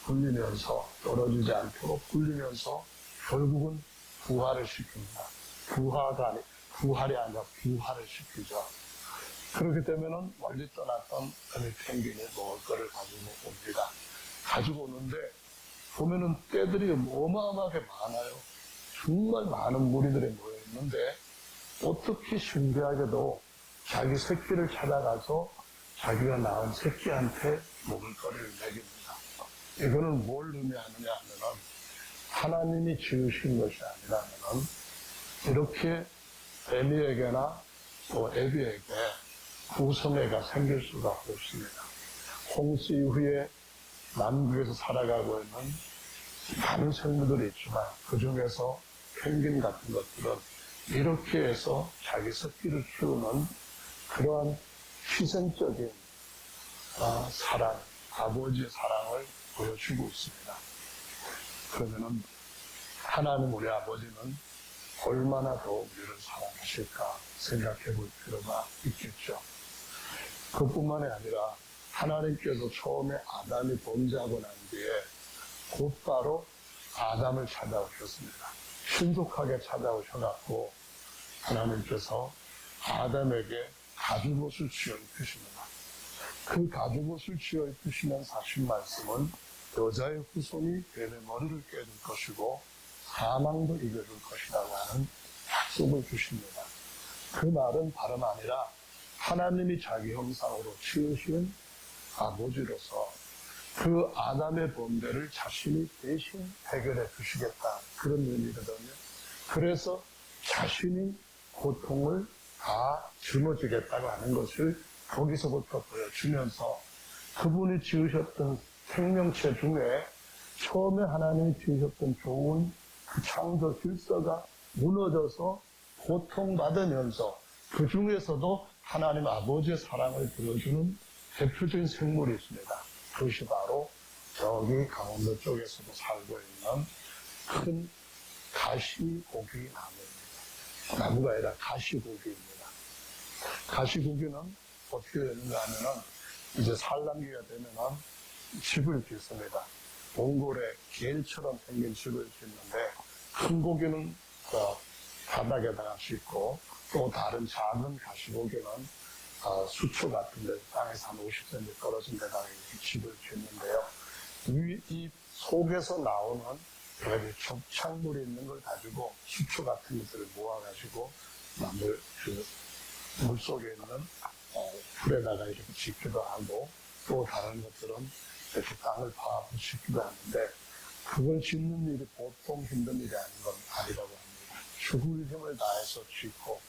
굴리면서 떨어지지 않도록 굴리면서 결국은 부활을 시킵니다. 부활이 아니라 부활을 시키죠. 그렇기 때문에 멀리 떠났던 어느 펭귄이 먹을 거를 가지고 옵니다. 가지고 오는데 보면은 떼들이 어마어마하게 많아요. 정말 많은 무리들이 모여 있는데 어떻게 신기하게도 자기 새끼를 찾아가서 자기가 낳은 새끼한테 먹을 거리를 먹입니다. 이거는 뭘 의미하느냐 하면은 하나님이 지으신 것이 아니라면은 이렇게 애미에게나 또 애비에게 후성애가 생길 수가 없습니다. 홍수 이후에 남극에서 살아가고 있는 많은 생물들이 있지만 그 중에서 펭귄 같은 것들은 이렇게 해서 자기 새끼를 키우는 그러한 희생적인 사랑, 아버지의 사랑을 보여주고 있습니다. 그러면은 하나님 우리 아버지는 얼마나 더 우리를 사랑하실까 생각해 볼 필요가 있겠죠. 그뿐만이 아니라 하나님께서 처음에 아담이 범죄하고 난 뒤에 곧바로 아담을 찾아오셨습니다. 신속하게 찾아오셔갖고 하나님께서 아담에게 가죽옷을 지어 입히십니다. 그 가죽옷을 지어 입히시면서 하신 말씀은 여자의 후손이 뱀의 머리를 깨줄 것이고 사망도 이겨줄 것이라고 하는 약속을 주십니다. 그 말은 다름 아니라 하나님이 자기 형상으로 지으신 아버지로서 그 아담의 범죄를 자신이 대신 해결해 주시겠다. 그런 의미거든요. 그래서 자신이 고통을 다 짊어지겠다고 하는 것을 거기서부터 보여주면서 그분이 지으셨던 생명체 중에 처음에 하나님이 지으셨던 좋은 그 창조 질서가 무너져서 고통받으면서 그 중에서도 하나님 아버지의 사랑을 보여주는 대표적인 생물이 있습니다. 그것이 바로 저기 강원도 쪽에서도 살고 있는 큰 가시고기 나무입니다. 나무가 아니라 가시고기입니다. 가시고기는 어떻게 되는가 하면은 이제 산란기가 되면은 집을 짓습니다. 몽골의 겔처럼 생긴 집을 짓는데 큰 고기는 바닥에다가 짓고 또 다른 작은 가시고기는 수초 같은 데 땅에서 한 50cm 떨어진 데다가 이렇게 집을 짓는데요. 이 속에서 나오는 여러 접착물이 있는 걸 가지고 수초 같은 것들을 모아가지고 물 속에 있는 풀에다가 이렇게 짓기도 하고 또 다른 것들은 이렇게 땅을 파고 짓기도 하는데 그걸 짓는 일이 보통 힘든 일이 아닌 건 아니라고 합니다. 죽을 힘을 다해서 짓고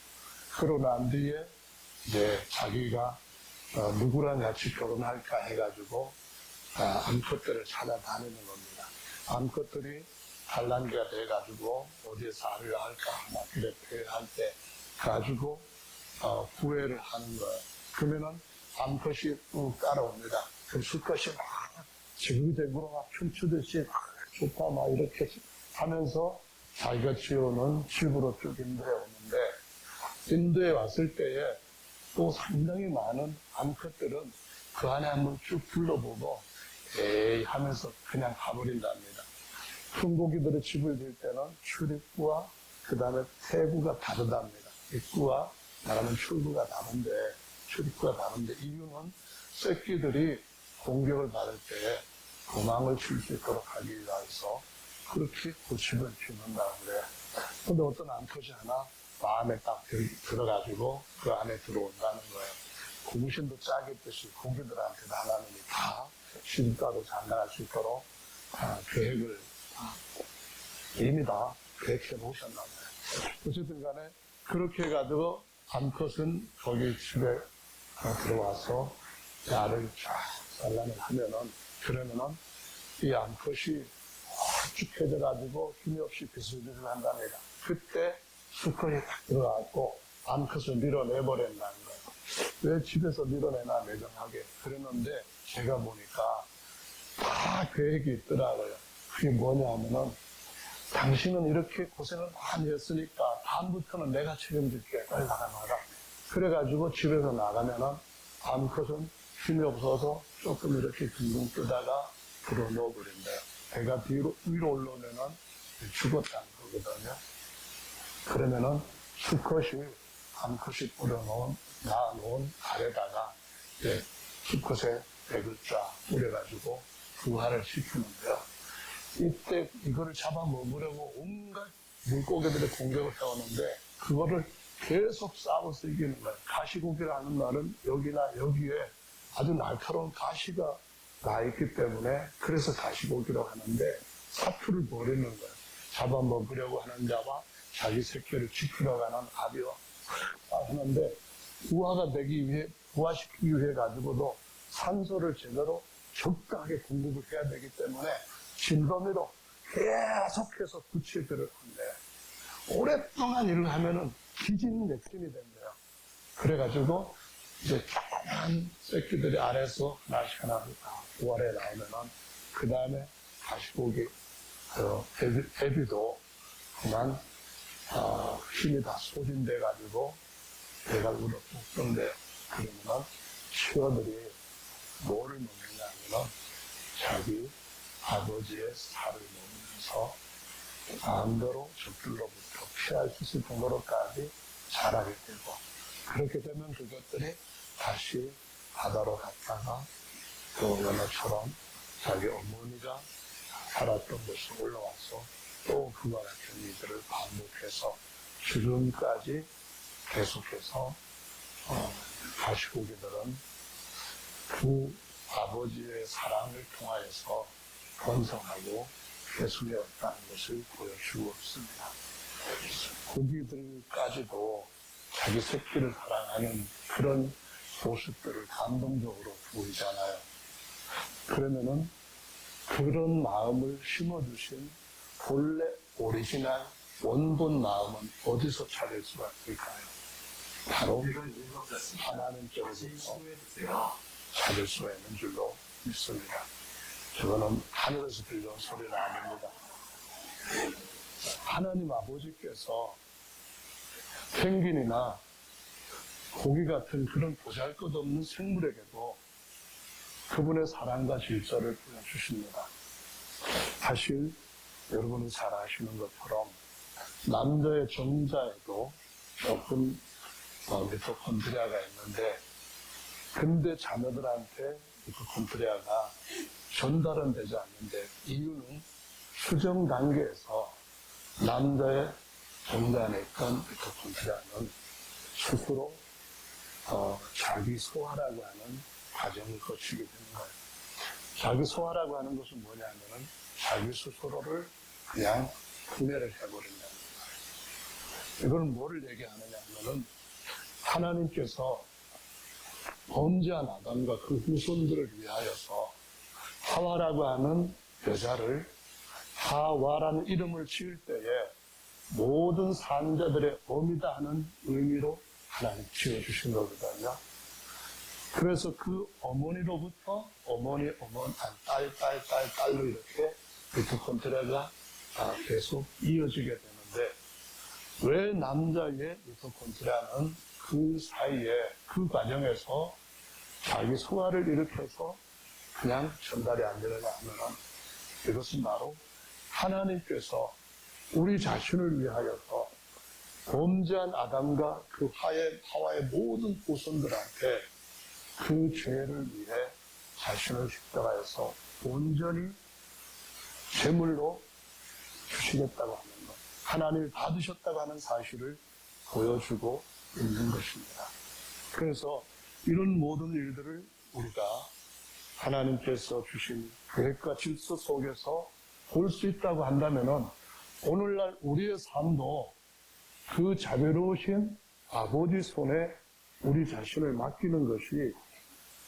그러고 난 뒤에 이제 자기가 누구랑 같이 결혼할까 해가지고 암컷들을 찾아다니는 겁니다. 암컷들이 산란기가 돼가지고 어디에서 알을 할까 하나 그렇게 할 때 가지고 후회를 하는 거예요. 그러면은 암컷이 쭉 따라옵니다. 그 수컷이 막 지그재그로 막 춤추듯이 좋다 막 이렇게 하면서 자기가 지어놓은 집으로 쭉 인도해 오는데 인도에 왔을 때에 또 상당히 많은 암컷들은 그 안에 한번 쭉 둘러보고 에이 하면서 그냥 가버린답니다. 큰 고기들의 집을 질 때는 출입구와 그 다음에 퇴구가 다르답니다. 입구와 나가는 출구가 다른데 출입구가 다른데 이유는 새끼들이 공격을 받을 때 도망을 칠 수 있도록 하기 위해서 그렇게 그 집을 짓는다고 그래요. 근데 어떤 암컷이 하나 마음에 딱 들어가지고 그 안에 들어온다는 거예요. 고무신도 짜겠듯이 고기들한테 하나님이 다 시집가고 장가갈 수 있도록 계획을 이미 다 계획해 놓으셨나 봐요. 어쨌든 간에 그렇게 해가지고 암컷은 거기 집에 들어와서 알을 쫙 산란을 하면은 그러면은 이 암컷이 홀쭉해져가지고 힘이 없이 비슬비슬 한답니다. 그때 수컷이 딱 들어가고 암컷을 밀어내버린다는 거예요. 왜 집에서 밀어내나 매정하게 그랬는데 제가 보니까 다 계획이 있더라고요. 그게 뭐냐 하면은 당신은 이렇게 고생을 많이 했으니까 다음부터는 내가 책임질게. 빨리 나가라. 그래가지고 집에서 나가면은 암컷은 힘이 없어서 조금 이렇게 둥둥 뜨다가 불어 넣어버린대요. 배가 위로 올라오면은 죽었다는 거거든요. 그러면은 암컷이 낳아놓은 알에다가 이제 수컷의 백을 쫙 뿌려가지고 부화를 시키는데요. 이때 이거를 잡아먹으려고 온갖 물고기들의 공격을 해오는데 그거를 계속 싸워서 이기는 거예요. 가시고기라는 말은 여기나 여기에 아주 날카로운 가시가 나있기 때문에 그래서 가시고기라고 하는데 사투를 벌이는 거예요. 잡아먹으려고 하는 자와 자기 새끼를 지키려고 하는 아비와 하는데 부화시키기 위해 가지고도 산소를 제대로 적당하게 공급을 해야 되기 때문에 진더미로 계속해서 구체들을 한대. 오랫동안 일을 하면은 기진맥진이 된대요. 그래가지고 이제 조그만 새끼들이 아래서 하나씩 부활해 나오면은 그 다음에 가시고기 애비도 그만 힘이 다 소진돼가지고 배가 울어 붓던데 그러면은 치어들이 뭐를 먹느냐 하면은 자기 아버지의 살을 먹으면서 마음대로 적들로부터 피할 수 있을 정도로까지 자라게 되고 그렇게 되면 그것들이 다시 바다로 갔다가 또 연어처럼 자기 어머니가 살았던 곳에 올라와서 또 그와 같은 일들을 반복해서 지금까지 계속해서 가시고기들은 그 아버지의 사랑을 통하여서 번성하고 계속해왔다는 것을 보여주고 있습니다. 고기들까지도 자기 새끼를 사랑하는 그런 모습들을 감동적으로 보이잖아요. 그러면은 그런 마음을 심어주신 본래 오리지널 원본 마음은 어디서 찾을 수가 있을까요? 바로 하나님께로부터 찾을 수가 있는 줄로 믿습니다. 저거는 하늘에서 들려온 소리는 아닙니다. 하나님 아버지께서 펭귄이나 고기 같은 그런 보잘것없는 생물에게도 그분의 사랑과 질서를 보여주십니다. 사실 여러분이 잘 아시는 것처럼 남자의 정자에도 조금 미토콘드리아가 있는데 근데 자녀들한테 미토콘드리아가 전달은 되지 않는데 이유는 수정 단계에서 남자의 정자 안에 있던 미토콘드리아는 스스로 자기 소화라고 하는 과정을 거치게 되는 거예요. 자기 소화라고 하는 것은 뭐냐면은 자기 스스로를 그냥 분해를 해버린다는 거예요. 이걸 뭐를 얘기하느냐 하면은 하나님께서 범죄한 아담과 그 후손들을 위하여서 하와라고 하는 여자를 하와라는 이름을 지을 때에 모든 산자들의 어미다 하는 의미로 하나님 지어주신 거거든요. 그래서 그 어머니로부터 딸로 이렇게 미토콘드리아가 계속 이어지게 되는데 왜 남자의 미토콘드리아는 그 사이에 그 과정에서 자기 소화를 일으켜서 그냥 전달이 안 되느냐 하면 이것은 바로 하나님께서 우리 자신을 위하여서 범죄한 아담과 그 하와의 모든 후손들한테 그 죄를 위해 자신을 십자가에서 온전히 제물로 주시겠다고 하는 것, 하나님을 받으셨다고 하는 사실을 보여주고 있는 것입니다. 그래서 이런 모든 일들을 우리가 하나님께서 주신 계획과 질서 속에서 볼 수 있다고 한다면은 오늘날 우리의 삶도 그 자비로우신 아버지 손에 우리 자신을 맡기는 것이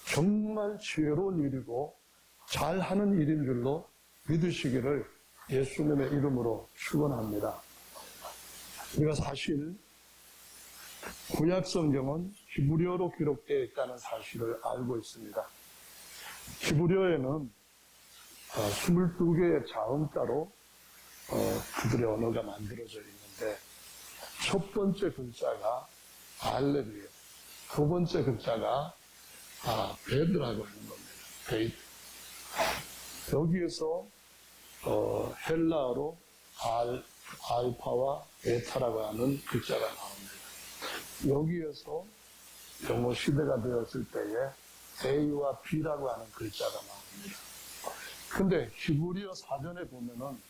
정말 지혜로운 일이고 잘하는 일인 줄로 믿으시기를 예수님의 이름으로 축원합니다. 우리가 사실 구약 성경은 히브리어로 기록되어 있다는 사실을 알고 있습니다. 히브리어에는 22개의 자음자로 그들의 언어가 만들어져 있는데 첫 번째 글자가 알렙이에요. 두 번째 글자가 베드라고 하는 겁니다. 베이드. 여기에서 헬라어로 알파와 베타라고 하는 글자가 나옵니다. 여기에서 영어 시대가 되었을 때에 A와 B라고 하는 글자가 나옵니다. 근데 히브리어 사전에 보면은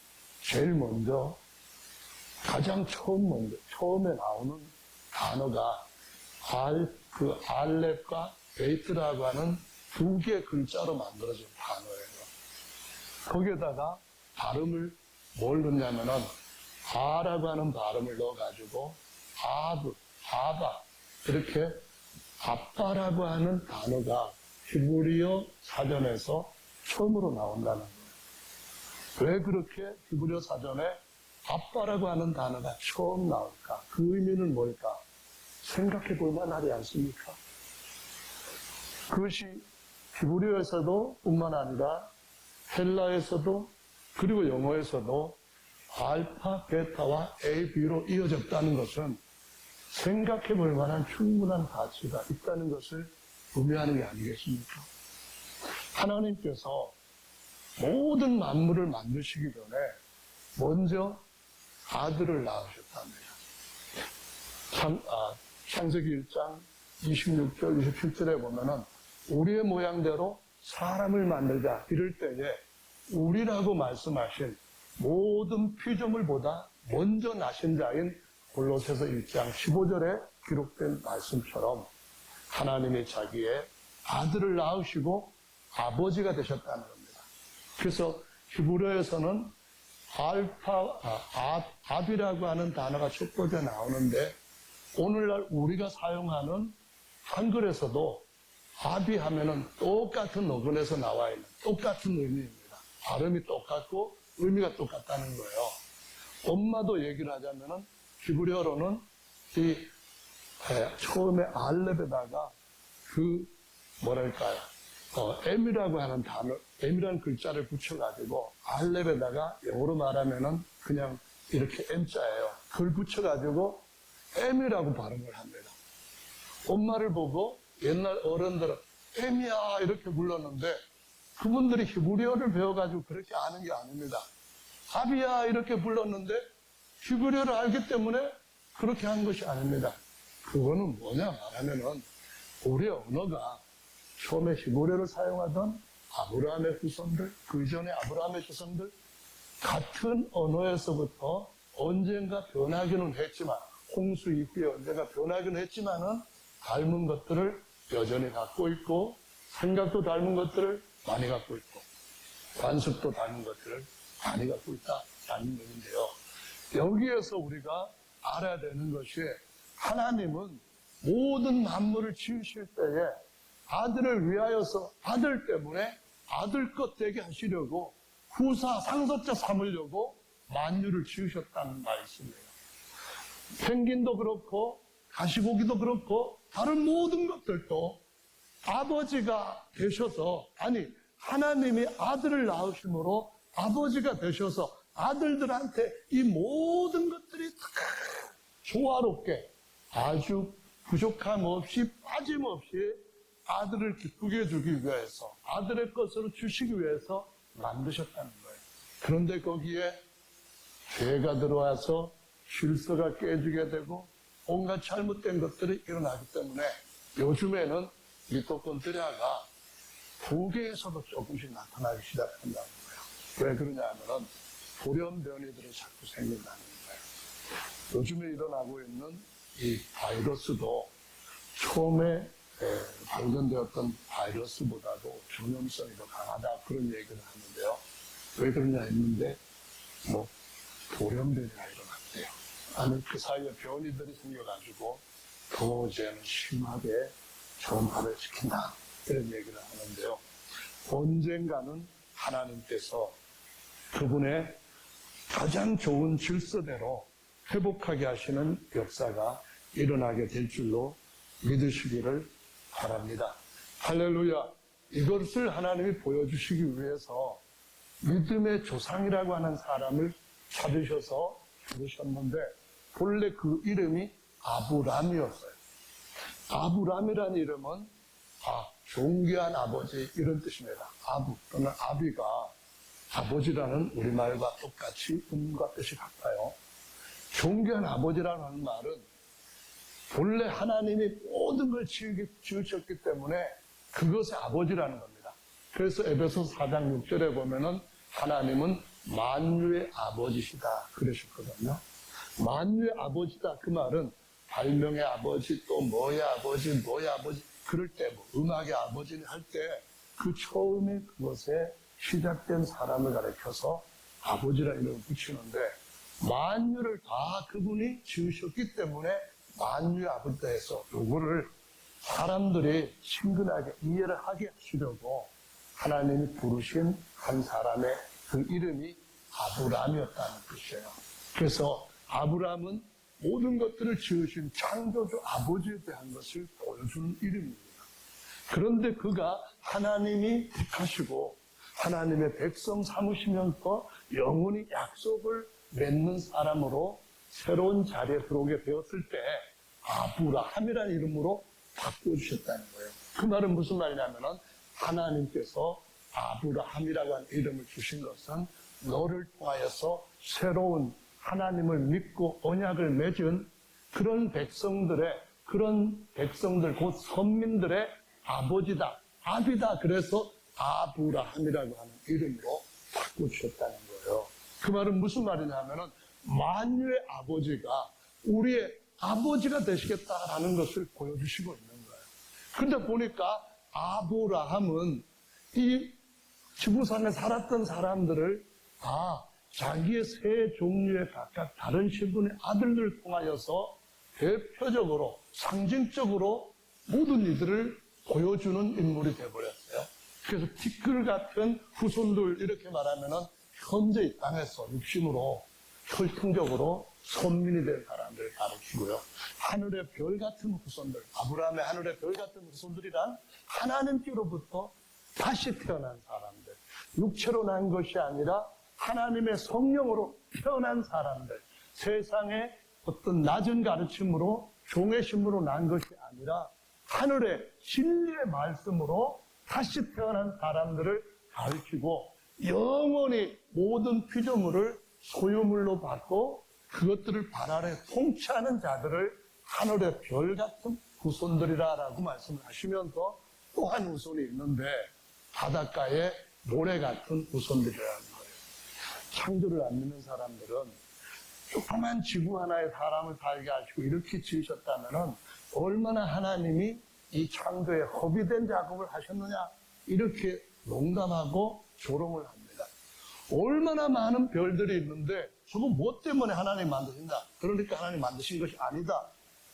제일 먼저 가장 처음에 나오는 단어가 알렙과 베이트라고 하는 두 개의 글자로 만들어진 단어예요. 거기에다가 발음을 뭘 넣냐면은 아라고 하는 발음을 넣어가지고 아바 이렇게 아빠라고 하는 단어가 히브리어 사전에서 처음으로 나온다는 거예요. 왜 그렇게 히브리어 사전에 아빠라고 하는 단어가 처음 나올까? 그 의미는 뭘까? 생각해 볼 만하지 않습니까? 그것이 히브리어에서도 뿐만 아니라 헬라에서도 그리고 영어에서도 알파, 베타와 A, B로 이어졌다는 것은 생각해 볼 만한 충분한 가치가 있다는 것을 의미하는 게 아니겠습니까? 하나님께서 모든 만물을 만드시기 전에 먼저 아들을 낳으셨답니다. 창세기 1장 26절, 27절에 보면은 우리의 모양대로 사람을 만들자 이럴 때에 우리라고 말씀하신 모든 피조물보다 먼저 나신 자인 골로새서 1장 15절에 기록된 말씀처럼 하나님이 자기의 아들을 낳으시고 아버지가 되셨다는 겁니다. 그래서 히브리어에서는 아비라고 하는 단어가 첫 번째 나오는데 오늘날 우리가 사용하는 한글에서도 아비 하면은 똑같은 어근에서 나와 있는 똑같은 의미입니다. 발음이 똑같고 의미가 똑같다는 거예요. 엄마도 얘기를 하자면은 히브리어로는 처음에 알렙에다가 M이라고 하는 단어, M이라는 글자를 붙여가지고 알렙에다가 영어로 말하면은 그냥 이렇게 M자예요. 그걸 붙여가지고 M이라고 발음을 합니다. 엄마를 보고 옛날 어른들은 M이야 이렇게 불렀는데 그분들이 히브리어를 배워가지고 그렇게 아는 게 아닙니다. 아비야 이렇게 불렀는데 히브리어를 알기 때문에 그렇게 한 것이 아닙니다. 그거는 뭐냐 말하면은 우리 언어가 처음에 히브리어를 사용하던 아브라함의 후손들, 그 이전에 아브라함의 조상들 같은 언어에서부터 언젠가 변하기는 했지만 홍수 이후에 언젠가 변하기는 했지만은 닮은 것들을 여전히 갖고 있고 생각도 닮은 것들을 많이 갖고 있고 관습도 닮은 것들을 많이 갖고 있다라는 얘기인데요. 여기에서 우리가 알아야 되는 것이 하나님은 모든 만물을 지으실 때에 아들을 위하여서 아들 때문에 아들 것 되게 하시려고 후사 상속자 삼으려고 만유를 지으셨다는 말씀이에요. 펭귄도 그렇고 가시고기도 그렇고 다른 모든 것들도 아버지가 되셔서 하나님이 아들을 낳으심으로 아버지가 되셔서 아들들한테 이 모든 것들이 다 조화롭게 아주 부족함 없이 빠짐없이 아들을 기쁘게 해주기 위해서 아들의 것으로 주시기 위해서 만드셨다는 거예요. 그런데 거기에 죄가 들어와서 질서가 깨지게 되고 온갖 잘못된 것들이 일어나기 때문에 요즘에는 미토콘드리아가 부계에서도 조금씩 나타나기 시작한다는 거예요. 왜 그러냐 하면은 돌연변이들이 자꾸 생긴다는 거예요. 요즘에 일어나고 있는 이 바이러스도 처음에 발견되었던 바이러스보다도 전염성이 더 강하다 그런 얘기를 하는데요. 왜 그러냐 했는데 돌연변이가 일어났대요. 아니 그 사이에 변이들이 생겨가지고 더 이제는 심하게 전파를 시킨다 이런 얘기를 하는데요. 언젠가는 하나님께서 그분의 가장 좋은 질서대로 회복하게 하시는 역사가 일어나게 될 줄로 믿으시기를 바랍니다. 할렐루야. 이것을 하나님이 보여주시기 위해서 믿음의 조상이라고 하는 사람을 찾으셔서 부르셨는데 본래 그 이름이 아브람이었어요. 아브람이라는 이름은 존귀한 아버지 이런 뜻입니다. 아부 또는 아비가 아버지라는 우리말과 똑같이 의미와 뜻이 같아요. 존귀한 아버지라는 말은 본래 하나님이 모든 걸 지으셨기 때문에 그것의 아버지라는 겁니다. 그래서 에베소서 4장 6절에 보면은 하나님은 만유의 아버지시다 그러셨거든요. 만유의 아버지다 그 말은 발명의 아버지 또 뭐의 아버지 그럴 때 뭐 음악의 아버지는 할 때 그 처음에 그것에 시작된 사람을 가리켜서 아버지라는 이름을 붙이는데 만유를 다 그분이 지으셨기 때문에 만유의 아버지다 해서 요거를 사람들이 친근하게 이해를 하게 하시려고 하나님이 부르신 한 사람의 그 이름이 아브람이었다는 뜻이에요. 그래서 아브람은 모든 것들을 지으신 창조주 아버지에 대한 것을 보여주는 이름입니다. 그런데 그가 하나님이 택하시고 하나님의 백성 삼으시면서 영원히 약속을 맺는 사람으로 새로운 자리에 들어오게 되었을 때 아브라함이라는 이름으로 바꿔주셨다는 거예요. 그 말은 무슨 말이냐면은 하나님께서 아브라함이라고 하는 이름을 주신 것은 너를 통하여서 새로운 하나님을 믿고 언약을 맺은 그런 백성들 곧 선민들의 아버지다, 아비다. 그래서 아브라함이라고 하는 이름으로 바꿔주셨다는 거예요. 그 말은 무슨 말이냐면은 만유의 아버지가 우리의 아버지가 되시겠다라는 것을 보여주시고 있는 거예요. 근데 보니까 아브라함은 이 지부산에 살았던 사람들을 다 자기의 세 종류의 각각 다른 신분의 아들들을 통하여서 대표적으로 상징적으로 모든 이들을 보여주는 인물이 되어버렸어요. 그래서 티끌 같은 후손들 이렇게 말하면은 현재 이 땅에서 육신으로 혈통적으로 선민이 된 사람들을 가르치고요. 하늘의 별 같은 후손들, 아브라함의 하늘의 별 같은 후손들이란 하나님께로부터 다시 태어난 사람들, 육체로 난 것이 아니라 하나님의 성령으로 태어난 사람들, 세상의 어떤 낮은 가르침으로 종의 신분으로 난 것이 아니라 하늘의 진리의 말씀으로 다시 태어난 사람들을 가르치고 영원히 모든 피조물을 소유물로 받고 그것들을 발 아래 통치하는 자들을 하늘의 별 같은 후손들이라고 말씀을 하시면서 또 한 후손이 있는데 바닷가의 모래 같은 후손들이라는 거예요. 창조를 안 믿는 사람들은 조그만 지구 하나에 사람을 살게 하시고 이렇게 지으셨다면 얼마나 하나님이 이 창조에 허비된 작업을 하셨느냐 이렇게 농담하고 조롱을 합니다. 얼마나 많은 별들이 있는데 저거 뭐 때문에 하나님 만드신다. 그러니까 하나님 만드신 것이 아니다.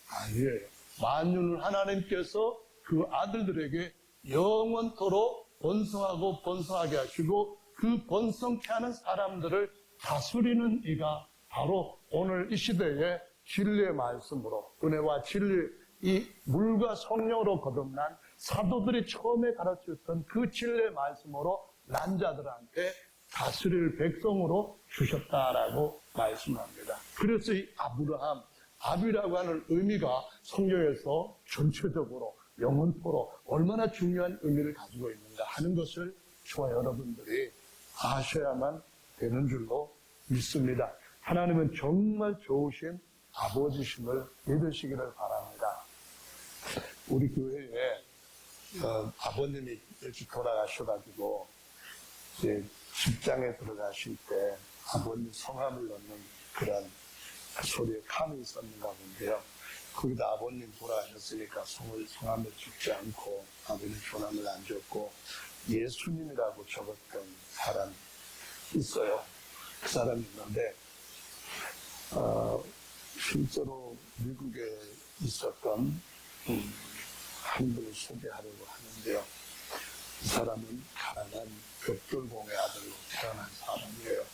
아니에요. 만유는 하나님께서 그 아들들에게 영원토록 번성하고 번성하게 하시고 그 번성케 하는 사람들을 다스리는 이가 바로 오늘 이 시대에 진리의 말씀으로 은혜와 진리 이 물과 성령으로 거듭난 사도들이 처음에 가르쳤던 그 진리의 말씀으로 난 자들한테 다스릴 백성으로 주셨다라고 말씀합니다. 그래서 이 아브라함, 아비라고 하는 의미가 성경에서 전체적으로 영원토록 얼마나 중요한 의미를 가지고 있는가 하는 것을 저와 여러분들이 아셔야만 되는 줄로 믿습니다. 하나님은 정말 좋으신 아버지심을 믿으시기를 바랍니다. 우리 교회에 아버님이 일찍 돌아가셔가지고 이제 직장에 들어가실 때 아버님 성함을 넣는 그런 소리에 칸이 있었는가 본데요. 거기다 아버님 돌아가셨으니까 성함을 짓지 않고 아버님 조남을 안 줬고 예수님이라고 적었던 사람이 있어요. 그 사람이 있는데 실제로 미국에 있었던 한 분을 소개하려고 하는데요. 이 사람은 가난한 벽돌공의 아들로 태어난 사람이에요.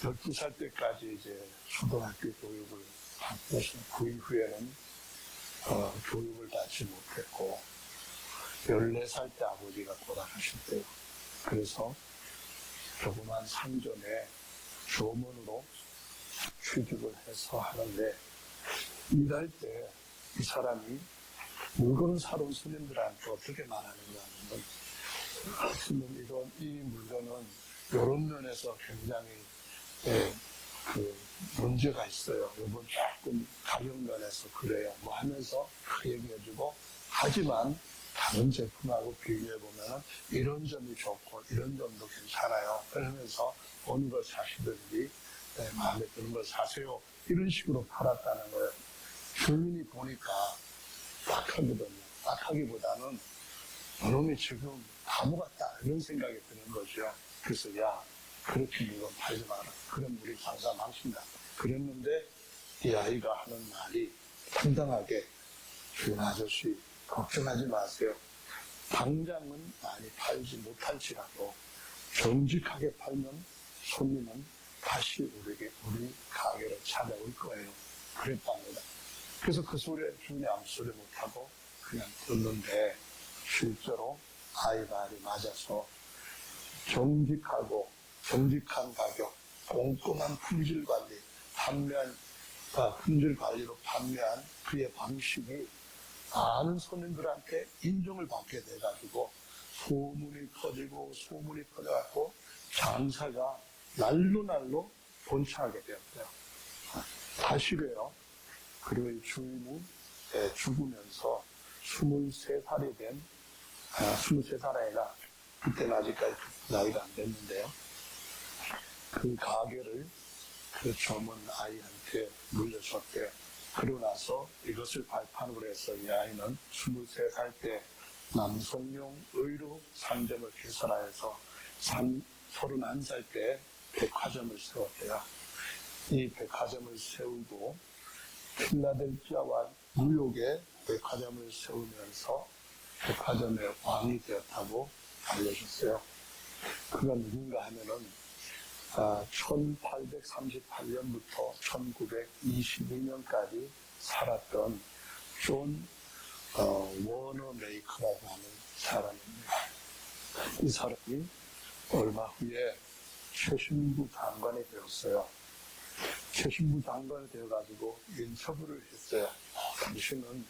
12살 때까지 이제 초등학교 교육을 받고 그 이후에는 교육을 받지 못했고 14살 때 아버지가 돌아가셨대요. 그래서 조그만 상점에 조문으로 취직을 해서 하는데 일할 때 이 사람이 물건 사러 온 손님들한테 어떻게 말하는가 하면, 지금 이 물건은 이런 면에서 굉장히 문제가 있어요. 이건 조금 가격 면에서 그래요. 뭐 하면서 그 얘기해주고, 하지만 다른 제품하고 비교해보면 이런 점이 좋고 이런 점도 괜찮아요. 그러면서 어느 걸 사시든지 마음에 드는 걸 사세요. 이런 식으로 팔았다는 거예요. 주인이 보니까 딱하거든요. 딱하기보다는 너놈이 지금 바보 같다 이런 생각이 드는 거죠. 그래서 야, 그렇게 물건 팔지 마라. 그럼 우리 장사 망친다. 그랬는데 이 아이가 하는 말이 당당하게, 주인 아저씨 걱정하지 마세요. 당장은 많이 팔지 못할지라도 정직하게 팔면 손님은 다시 우리 가게를 찾아올 거예요. 그랬답니다. 그래서 그 소리에 주인이 아무 소리 못하고 그냥 듣는데, 실제로 아이 말이 맞아서 정직한 가격, 꼼꼼한 품질 관리, 품질 관리로 판매한 그의 방식이 많은 손님들한테 인정을 받게 돼가지고 소문이 퍼져갖고 장사가 날로 번창하게 되었어요. 사실이에요. 그리고 이 주인이 죽으면서 23살이 아니라 그때는 아직까지 나이가 안 됐는데요. 그 가게를 그 젊은 아이한테 물려줬대요. 그러고 나서 이것을 발판으로 해서 이 아이는 23살 때 남성용 의류 상점을 개설하여서 31살 때 백화점을 세웠대요. 이 백화점을 세우고 필라델피아와 뉴욕에 백화점을 세우면서 백화점의 왕이 되었다고 알려줬어요. 그가 누군가 하면은 1838년부터 1922년까지 살았던 존 워너메이커라고 하는 사람입니다. 이 사람이 얼마 후에 최신부 장관이 되었어요. 최신부 장관이 되어가지고 인터뷰를 했어요. 당신은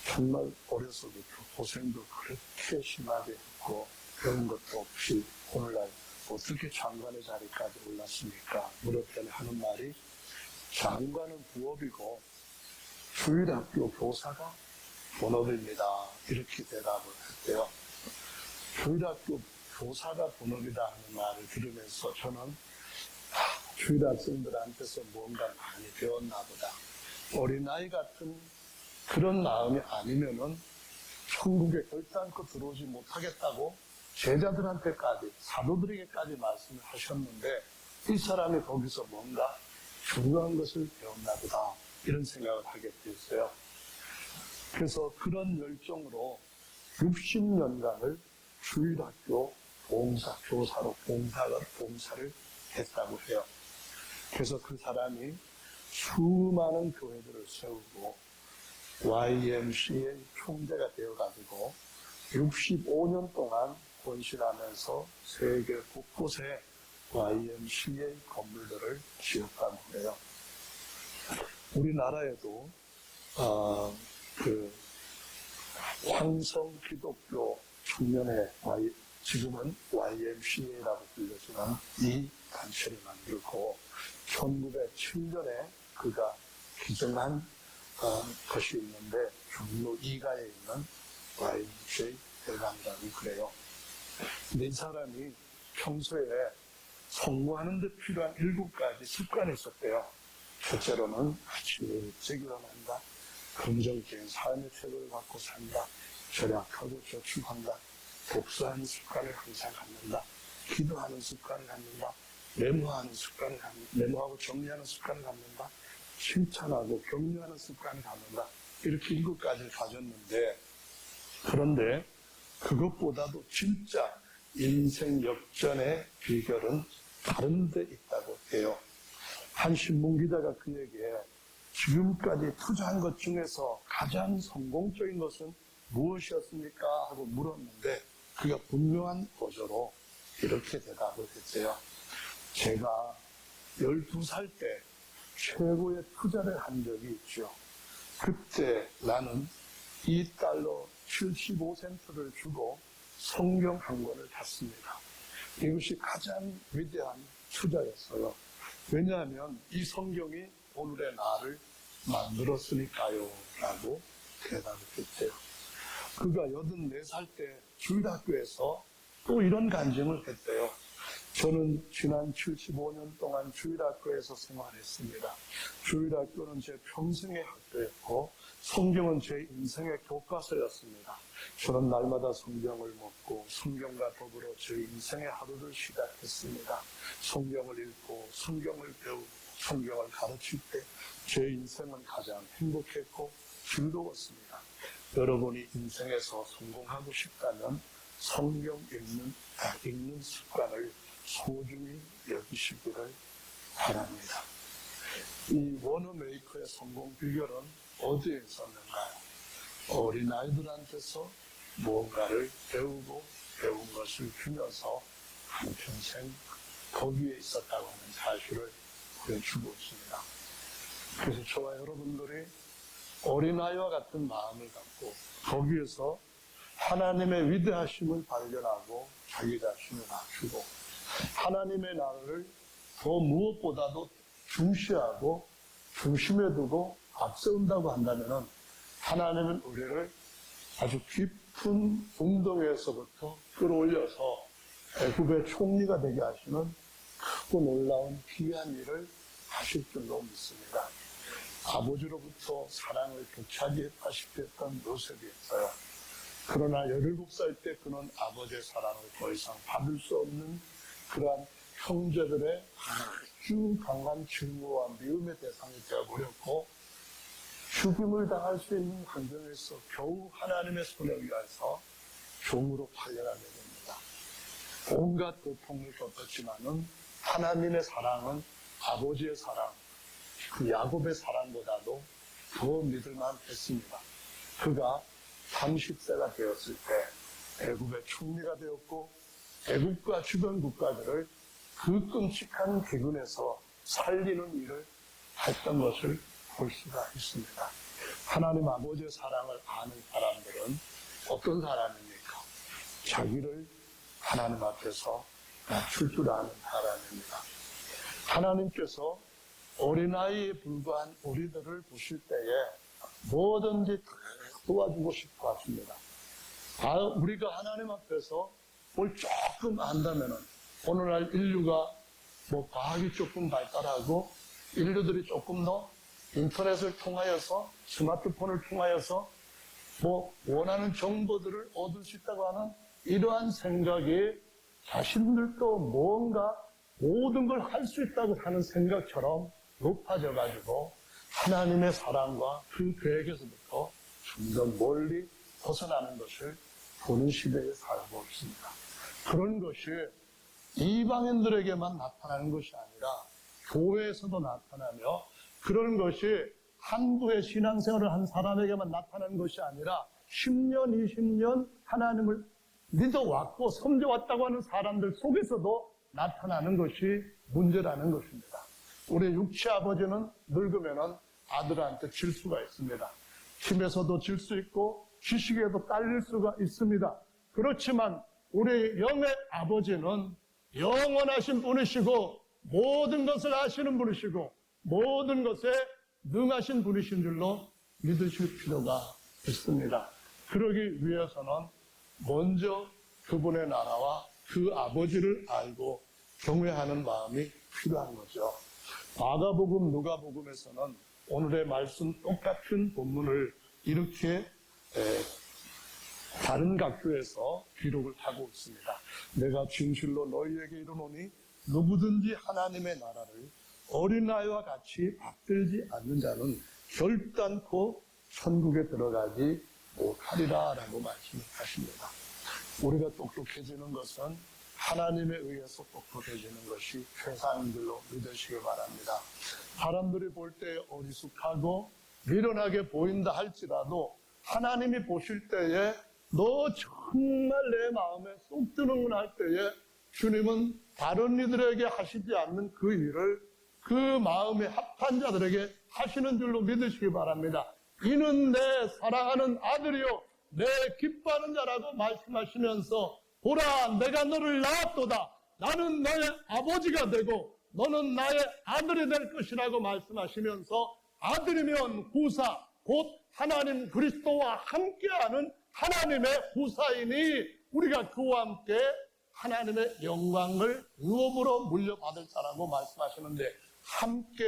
정말 어려서부터 고생도 그렇게 심하게 했고 배운 것도 없이 오늘날 어떻게 장관의 자리까지 올랐습니까? 물었더니 하는 말이, 장관은 부업이고 주일학교 교사가 본업입니다. 이렇게 대답을 했대요. 주일학교 교사가 본업이다 하는 말을 들으면서 저는 주일학생들한테서 뭔가 많이 배웠나 보다. 어린아이 같은 그런 마음이 아니면은 천국에 결단코 들어오지 못하겠다고 제자들한테까지, 사도들에게까지 말씀을 하셨는데, 이 사람이 거기서 뭔가 중요한 것을 배웠나 보다 이런 생각을 하게 되었어요. 그래서 그런 열정으로 60년간을 주일학교 교사로 봉사를 했다고 해요. 그래서 그 사람이 수많은 교회들을 세우고 YMCA 총재가 되어가지고 65년 동안 권신하면서 세계 곳곳에 YMCA 건물들을 지었다고 해요. 우리나라에도 황성 기독교 청년회, 지금은 YMCA라고 불려지는 이 단체를 만들고 1907년에 그가 기증한 것이 있는데, 종로 2가에 있는 YMCA 대강당이 그래요. 근데 이 사람이 평소에 성공하는 데 필요한 7가지 습관이 있었대요. 첫째로는 아침에 일찍 일어난다. 긍정적인 삶의 태도를 갖고 산다. 절약하고 저축한다. 독서하는 습관을 항상 갖는다. 기도하는 습관을 갖는다. 메모하고 정리하는 습관을 갖는다. 칭찬하고 격려하는 습관을 갖는다. 이렇게 7가지를 가졌는데, 그런데 그것보다도 진짜 인생 역전의 비결은 다른 데 있다고 해요. 한 신문기자가 그에게 지금까지 투자한 것 중에서 가장 성공적인 것은 무엇이었습니까? 하고 물었는데, 그가 분명한 어조로 이렇게 대답을 했어요. 제가 12살 때 최고의 투자를 한 적이 있죠. 그때 나는 $2 75센트를 주고 성경 한 권을 샀습니다. 이것이 가장 위대한 투자였어요. 왜냐하면 이 성경이 오늘의 나를 만들었으니까요 라고 대답했대요. 그가 84살 때 주일학교에서 또 이런 간증을 했대요. 저는 지난 75년 동안 주일학교에서 생활했습니다. 주일학교는 제 평생의 학교였고 성경은 제 인생의 교과서였습니다. 저는 날마다 성경을 먹고 성경과 더불어 제 인생의 하루를 시작했습니다. 성경을 읽고 성경을 배우고 성경을 가르칠 때 제 인생은 가장 행복했고 즐거웠습니다. 여러분이 인생에서 성공하고 싶다면 성경 읽는 습관을 소중히 여기시기를 바랍니다. 이 워너메이커의 성공 비결은 어디에 있었는가요? 어린아이들한테서 무언가를 배우고 배운 것을 주면서 한평생 거기에 있었다고 하는 사실을 보여주고 있습니다. 그래서 저와 여러분들이 어린아이와 같은 마음을 갖고 거기에서 하나님의 위대하심을 발견하고 자기 자신을 낮추고 하나님의 나라를 더 무엇보다도 중시하고 중심에 두고 앞세운다고 한다면 하나님은 우리를 아주 깊은 웅덩이에서부터 끌어올려서 애굽의 총리가 되게 하시는 크고 놀라운 귀한 일을 하실 줄로 믿습니다. 아버지로부터 사랑을 되찾이했다시피 했던 요셉이었어요. 그러나 17살 때 그는 아버지의 사랑을 더 이상 받을 수 없는 그러한 형제들의 아주 강한 증오와 미움의 대상이 되어버렸고 죽임을 당할 수 있는 환경에서 겨우 하나님의 손에 의해서 종으로 팔려가게 됩니다. 온갖 고통을 겪었지만은 하나님의 사랑은 아버지의 사랑, 그 야곱의 사랑보다도 더 믿을만 했습니다. 그가 30세가 되었을 때 애굽의 총리가 되었고 애굽과 주변 국가들을 그 끔찍한 기근에서 살리는 일을 했던 것을 볼 수가 있습니다. 하나님 아버지의 사랑을 아는 사람들은 어떤 사람입니까? 자기를 하나님 앞에서 낮출 줄 아는 사람입니다. 하나님께서 어린아이에 불과한 우리들을 보실 때에 뭐든지 도와주고 싶어 하십니다. 우리가 하나님 앞에서 뭘 조금 안다면은 오늘날 인류가 과학이 조금 발달하고 인류들이 조금 더 인터넷을 통하여서 스마트폰을 통하여서 원하는 정보들을 얻을 수 있다고 하는 이러한 생각이 자신들도 뭔가 모든 걸 할 수 있다고 하는 생각처럼 높아져 가지고 하나님의 사랑과 그 계획에서부터 좀 더 멀리 벗어나는 것을 보는 시대에 살고 있습니다. 그런 것이 이방인들에게만 나타나는 것이 아니라 교회에서도 나타나며 그런 것이 한국의 신앙생활을 한 사람에게만 나타나는 것이 아니라 10년, 20년 하나님을 믿어왔고 섬겨왔다고 하는 사람들 속에서도 나타나는 것이 문제라는 것입니다. 우리 육체 아버지는 늙으면 아들한테 질 수가 있습니다. 힘에서도 질 수 있고 지식에도 딸릴 수가 있습니다. 그렇지만 우리 영의 아버지는 영원하신 분이시고 모든 것을 아시는 분이시고 모든 것에 능하신 분이신 줄로 믿으실 필요가 있습니다. 그러기 위해서는 먼저 그분의 나라와 그 아버지를 알고 경외하는 마음이 필요한 거죠. 마가복음, 누가복음에서는 오늘의 말씀 똑같은 본문을 이렇게 다른 각도에서 기록을 하고 있습니다. 내가 진실로 너희에게 이르노니 누구든지 하나님의 나라를 어린아이와 같이 받들지 않는 자는 결단코 천국에 들어가지 못하리라 라고 말씀하십니다. 우리가 똑똑해지는 것은 하나님에 의해서 똑똑해지는 것이 세상인 줄로 믿으시기 바랍니다. 사람들이 볼 때 어리숙하고 미련하게 보인다 할지라도 하나님이 보실 때에 너 정말 내 마음에 쏙 드는구나 할 때에 주님은 다른 이들에게 하시지 않는 그 일을 그 마음에 합한 자들에게 하시는 줄로 믿으시기 바랍니다. 이는 내 사랑하는 아들이요 내 기뻐하는 자라고 말씀하시면서 보라 내가 너를 낳았도다. 나는 너의 아버지가 되고 너는 나의 아들이 될 것이라고 말씀하시면서 아들이면 후사 곧 하나님 그리스도와 함께하는 하나님의 후사이니 우리가 그와 함께 하나님의 영광을 유업으로 물려받을 자라고 말씀하시는데 함께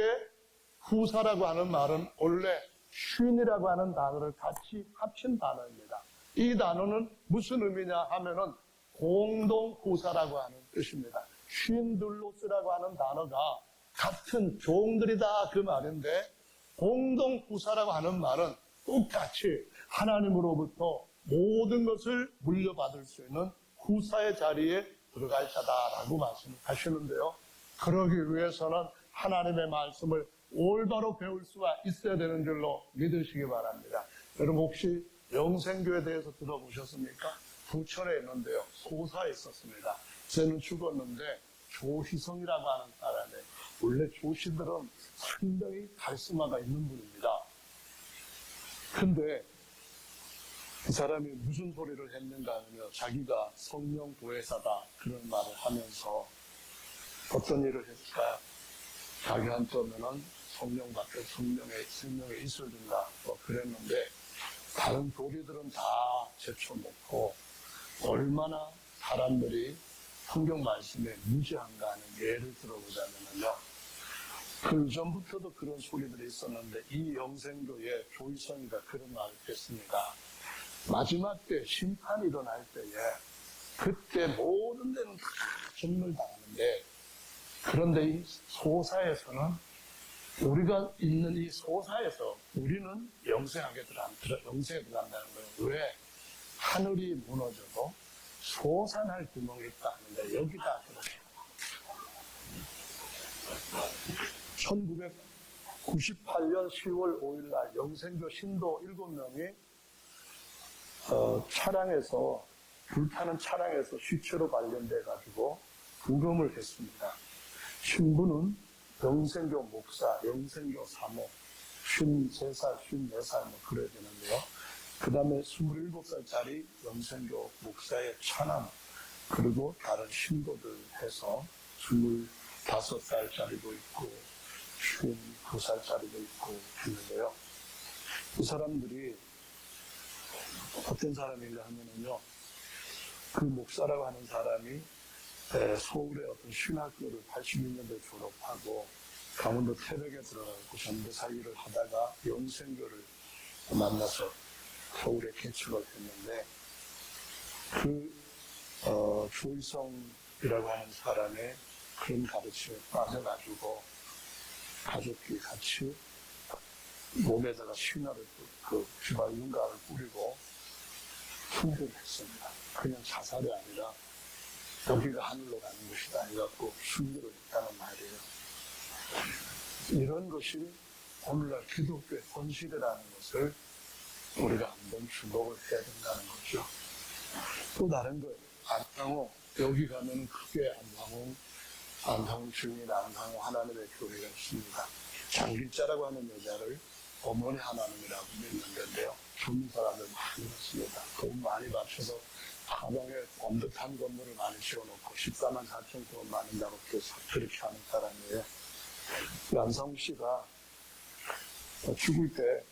후사라고 하는 말은 원래 쉰이라고 하는 단어를 같이 합친 단어입니다. 이 단어는 무슨 의미냐 하면은 공동후사라고 하는 뜻입니다. 쉰둘로스라고 하는 단어가 같은 종들이다 그 말인데 공동후사라고 하는 말은 똑같이 하나님으로부터 모든 것을 물려받을 수 있는 후사의 자리에 들어갈 자다라고 말씀하시는데요. 그러기 위해서는 하나님의 말씀을 올바로 배울 수가 있어야 되는 줄로 믿으시기 바랍니다. 여러분 혹시 영생교에 대해서 들어보셨습니까? 부천에 있는데요. 소사에 있었습니다. 저는 죽었는데 조희성이라고 하는 사람에 원래 조씨들은 상당히 카리스마가 있는 분입니다. 근데 이 사람이 무슨 소리를 했는가 하면 자기가 성령 보혜사다 그런 말을 하면서 어떤 일을 했을까요? 자기한테 오면은 성령 받고 생명의 이슬 준다 뭐 그랬는데 다른 교리들은 다 제쳐놓고 얼마나 사람들이 성경 말씀에 무지한가 하는 예를 들어보자면요. 그 전부터도 그런 소리들이 있었는데 이 영생교의 조희성이가 그런 말을 했습니다. 마지막 때 심판이 일어날 때에 그때 모든 데는 다 전멸당하는데 그런데 이 소사에서는 우리가 있는 이 소사에서 우리는 영생에 들어간다는 거예요. 왜? 하늘이 무너져도 솟아날 구멍이 있다 하는데 여기다 들어가요. 1998년 10월 5일 날 영생교 신도 7명이 차량에서 불타는 차량에서 시체로 발견돼 가지고 부검을 했습니다. 신부는 영생교 목사, 영생교 사모, 53살, 54살 뭐 그래야 되는데요. 그 다음에 27살짜리 영생교 목사의 차남, 그리고 다른 신도들 해서 25살짜리도 있고, 59살짜리도 있고 했는데요. 이 사람들이 어떤 사람인가 하면은요, 그 목사라고 하는 사람이 서울의 어떤 신학교를 86년도에 졸업하고 강원도 태백에 들어가고 전도사 일을 하다가 영생교를 만나서 서울에 개척을 했는데 그 조희성이라고 하는 사람의 그런 가르침에 빠져가지고 가족끼리 같이 몸에다가 신화를 그 휘발 윤곽을 뿌리고 순교를 했습니다. 그냥 자살이 아니라 여기가 하늘로 가는 것이다 해갖고 순교를 했다는 말이에요. 이런 것이 오늘날 기독교의 본실이라는 것을 우리가 한번 주목을 해야 된다는 거죠. 또 다른 거예요. 안상호, 여기 가면 크게 안상호 주인, 안상호 하나님의 교회가 있습니다. 장길자라고 하는 여자를 어머니 하나님이라고 믿는 건데요. 젊은 사람들 많이 있습니다. 돈 많이 바쳐서 가방에 번듯한 건물을 많이 지어놓고 14만 4천 돈 많은다고 그렇게 하는 사람이에요. 안상호 씨가 죽을 때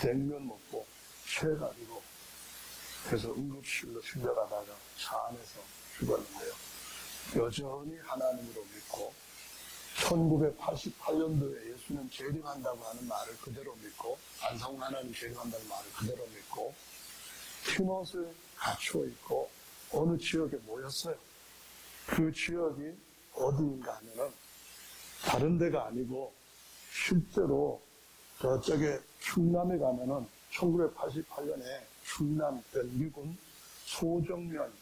냉면 먹고 취해가지고 그래서 응급실로 실려가다가 차 안에서 죽었는데요. 여전히 하나님으로 믿고 1988년도에 예수님 재림한다고 하는 말을 그대로 믿고 안상호 하나님 재림한다는 말을 그대로 믿고 티못을 갖추어 있고 어느 지역에 모였어요. 그 지역이 어디인가 하면은 다른 데가 아니고 실제로 저쪽에 충남에 가면은 1988년에 충남 변기군 소정면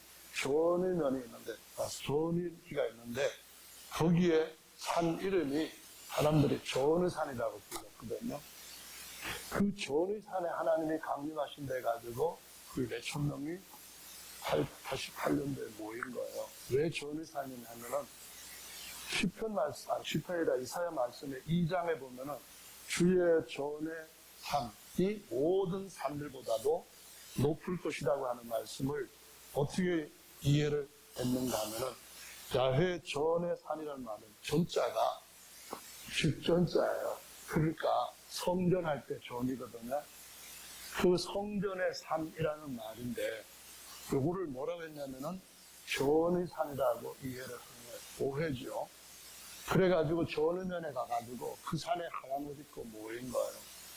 전의면이 있는데 전의가 있는데 거기에 산 이름이 사람들이 전의산이라고 불렀거든요. 그 전의산에 하나님이 강림하신 데 가지고 그 4,000명이 88년도에 모인 거예요. 왜 전의산이냐면은 시편이라 이사야 말씀의 2장에 보면은 주의 전의 산이 모든 산들보다도 높을 것이라고 하는 말씀을 어떻게 이해를 했는가 하면은, 야훼 전의 산이라는 말은 전자가 직전자예요. 그러니까 성전할 때 전이거든요. 그 성전의 산이라는 말인데, 요거를 뭐라고 했냐면은 전의 산이라고 이해를 하는 거예요. 오해죠. 그래가지고 전의면에 가가지고 그 산에 하얀 옷 입고 모인 거예요.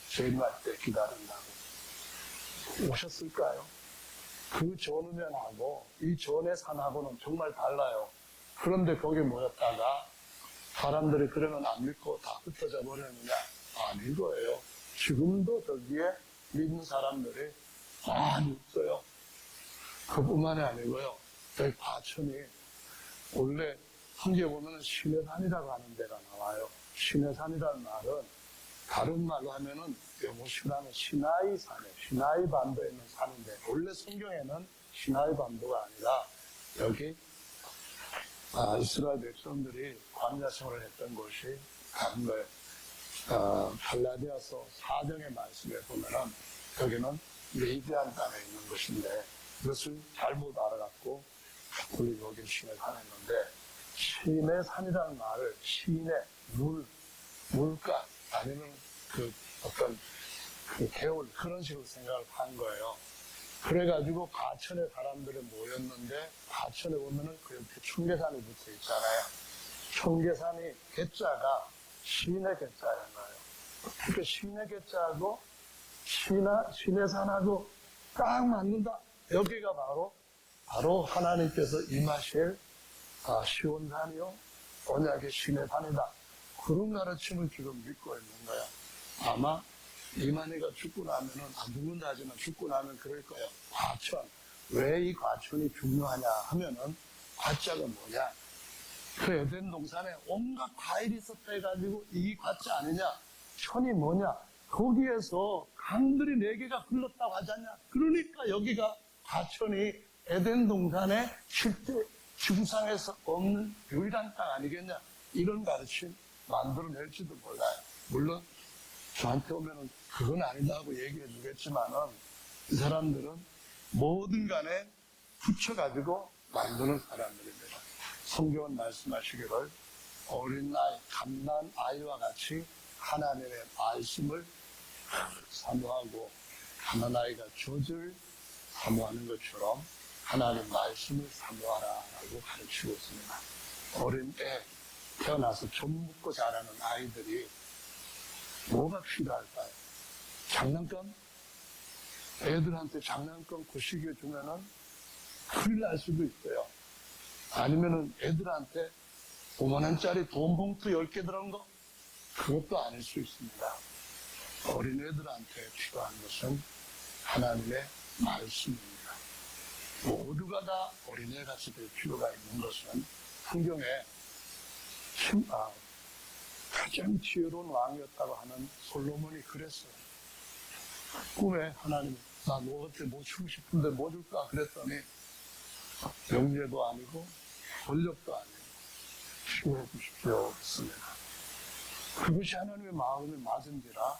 재림할 때 기다린다고. 오셨을까요? 그 전의면하고 이 전의 산하고는 정말 달라요. 그런데 거기 모였다가 사람들이 그러면 안 믿고 다 흩어져 버렸느냐? 아닌 거예요. 지금도 저기에 믿는 사람들이 많이 있어요. 그뿐만이 아니고요. 여기 과천이 원래 한국에 보면 신해산이라고 하는 데가 나와요. 신해산이라는 말은 다른 말로 하면은 영어식으로 시나이 산이에요. 시나이 반도에 있는 산인데, 원래 성경에는 시나이 반도가 아니라 여기 이스라엘 백성들이 광야 생활을 했던 곳이 다른 거예요. 갈라디아서 4장의 말씀에 보면은 여기는 미디안 땅에 있는 것인데, 이것을 잘못 알아갖고 우리 여기 신해산 했는데, 신해산이라는 말을 신의 물가 아니면 그 어떤 그 개울 그런 식으로 생각을 한 거예요. 그래가지고 과천에 사람들이 모였는데, 과천에 보면은 그 옆에 청계산이 붙어 있잖아요. 청계산이 개자가 신의 개자인 거예요. 그러니까 신의 개자하고 신해산하고 딱 맞는다. 여기가 바로 하나님께서 임하실 시온산이요, 언약의 신해산이다. 그런 가르침을 지금 믿고 있는 거야. 아마 이만희가 죽고 나면은, 누군가 하지만 죽고 나면 그럴 거예요. 과천. 왜 이 과천이 중요하냐 하면은, 과자가 뭐냐? 그 에덴 동산에 온갖 과일이 있었다 해가지고 이 과자 아니냐? 천이 뭐냐? 거기에서 강들이 4개가 흘렀다고 하지 않냐? 그러니까 여기가 과천이 에덴 동산에 실제 지구상에서 없는 유일한 땅 아니겠냐? 이런 가르침 만들어낼지도 몰라요. 물론 저한테 오면은 그건 아니다고 얘기해 주겠지만은, 이 사람들은 뭐든 간에 붙여가지고 만드는 사람들입니다. 성경은 말씀하시기를 어린 나이, 갓난 아이와 같이 하나님의 말씀을 사모하고 갓난 아이가 젖을 사모하는 것처럼 하나님의 말씀을 사모하라라고 가르치고 있습니다. 어린 애, 태어나서 젖 먹고 자라는 아이들이 뭐가 필요할까요? 장난감? 애들한테 장난감 그 시기에 주면은 큰일 날 수도 있어요. 아니면은 애들한테 5만원짜리 돈 봉투 10개 들어간 거? 그것도 아닐 수 있습니다. 어린애들한테 필요한 것은 하나님의 말씀입니다. 모두가 다 어린애같이 될 필요가 있는 것은, 성경에 가장 지혜로운 왕이었다고 하는 솔로몬이 그랬어요. 꿈에 하나님, 나 너한테 뭐 주고 싶은데 뭐 줄까? 그랬더니 명예도 아니고 권력도 아니고 치유해 주십시오 했습니다. 그것이 하나님의 마음에 맞은지라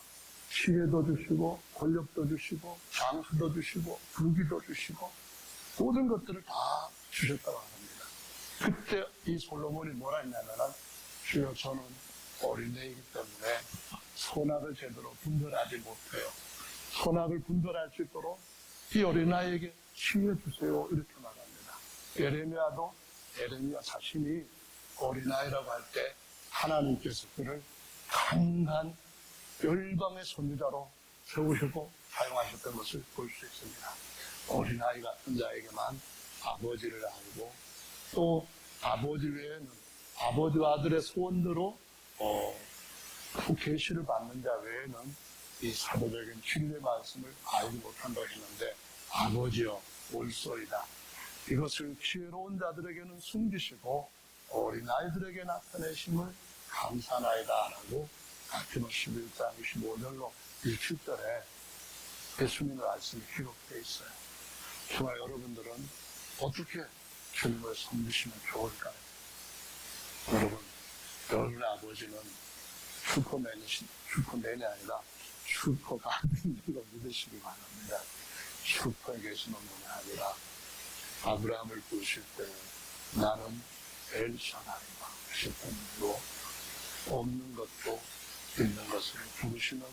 지혜도 주시고 권력도 주시고 장수도 주시고 부귀도 주시고 모든 것들을 다 주셨다고 합니다. 그때 이 솔로몬이 뭐라 했냐면은, 주여 저는 어린애이기 때문에 선악을 제대로 분별하지 못해요. 선악을 분별할 수 있도록 이 어린아이에게 치유해 주세요. 이렇게 말합니다. 에레미야 자신이 어린아이라고 할 때 하나님께서 그를 강한 열방의 선지자로 세우시고 사용하셨던 것을 볼 수 있습니다. 어린아이 같은 자에게만 아버지를 알고, 또 아버지 외에는 아버지와 아들의 소원대로 계시를 받는 자 외에는 이 사도적인 진리의 말씀을 알지 못한다고 했는데, 아버지여 올소이다. 이것을 지혜로운 자들에게는 숨기시고 어린아이들에게 나타내심을 감사나이다 라고 마태복음 11장 25절로 27절에 예수님의 말씀이 기록되어 있어요. 정말 여러분들은 어떻게 주님을 섬기시면 좋을까요? 여러분, 여러분의 아버지는 슈퍼맨이 아니라 슈퍼가 아닌 줄로 믿으시기 바랍니다. 슈퍼에 계시는 분이 아니라 아브라함을 부르실 때 나는 엘샤다이다 하셨던 분으로 없는 것도 있는 것을 부르시는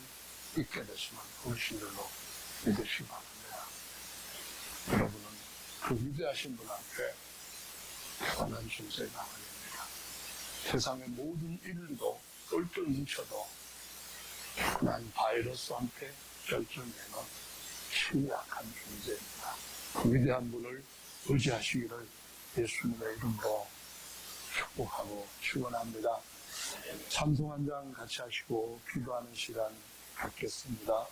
있게 되시면 부르신 줄로 믿으시기 바랍니다. 여러분은 그 위대하신 분 앞에 태어난 존재가 아닙니다. 세상의 모든 인류도 똘똘 뭉쳐도 난 바이러스한테 결정되는 취약한 존재입니다. 그 위대한 분을 의지하시기를 예수님의 이름으로 축복하고 축원합니다. 찬송 한 장 같이 하시고 기도하는 시간 갖겠습니다.